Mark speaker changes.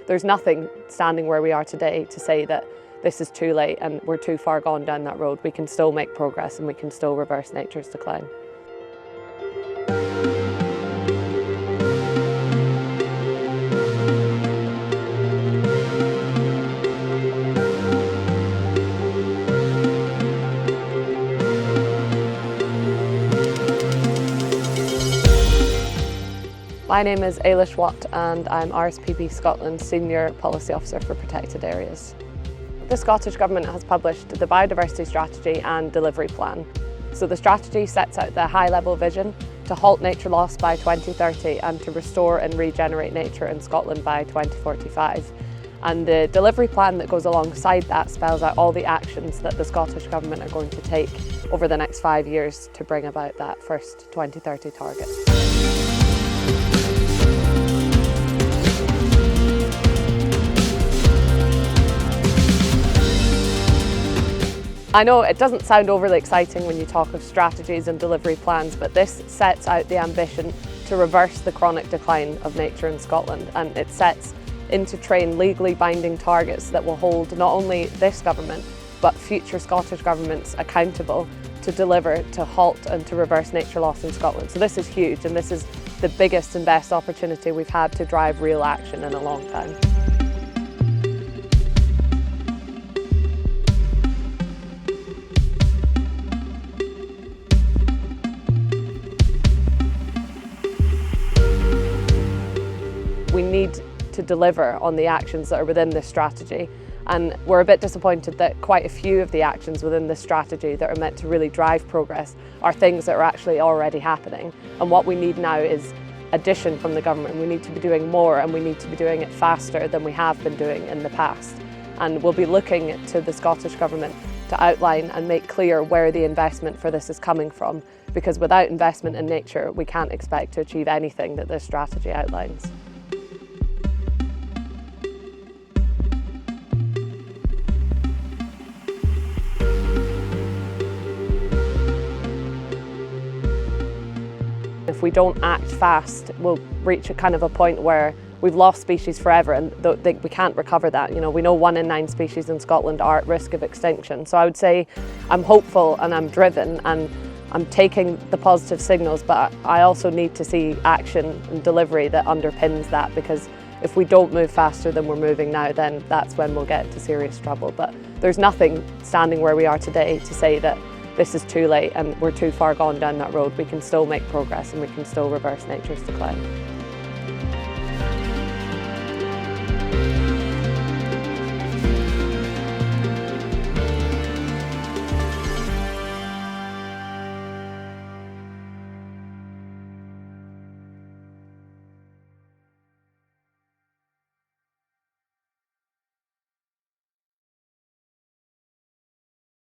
Speaker 1: there's nothing standing where we are today to say that this is too late and we're too far gone down that road. We can still make progress and we can still reverse nature's decline. My name is Ailis and I'm RSPB Scotland's Senior Policy Officer for Protected Areas. The Scottish Government has published the Biodiversity Strategy and Delivery Plan. So the strategy sets out the high-level vision to halt nature loss by 2030 and to restore and regenerate nature in Scotland by 2045. And the delivery plan that goes alongside that spells out all the actions that the Scottish Government are going to take over the next 5 years to bring about that first 2030 target. I know it doesn't sound overly exciting when you talk of strategies and delivery plans, but this sets out the ambition to reverse the chronic decline of nature in Scotland, and it sets into train legally binding targets that will hold not only this government but future Scottish governments accountable to deliver, to halt and to reverse nature loss in Scotland. So this is huge, and this is the biggest and best opportunity we've had to drive real action in a long time. We need to deliver on the actions that are within this strategy, and we're a bit disappointed that quite a few of the actions within this strategy that are meant to really drive progress are things that are actually already happening. And what we need now is addition from the government. We need to be doing more, and we need to be doing it faster than we have been doing in the past. And we'll be looking to the Scottish Government to outline and make clear where the investment for this is coming from, because without investment in nature we can't expect to achieve anything that this strategy outlines. If we don't act fast, we'll reach a kind of a point where we've lost species forever, and we can't recover that. You know, we know 1 in 9 species in Scotland are at risk of extinction. So I would say I'm hopeful and I'm driven and I'm taking the positive signals, but I also need to see action and delivery that underpins that, because if we don't move faster than we're moving now, then that's when we'll get into serious trouble. But there's nothing standing where we are today to say that this is too late and we're too far gone down that road. We can still make progress and we can still reverse nature's decline.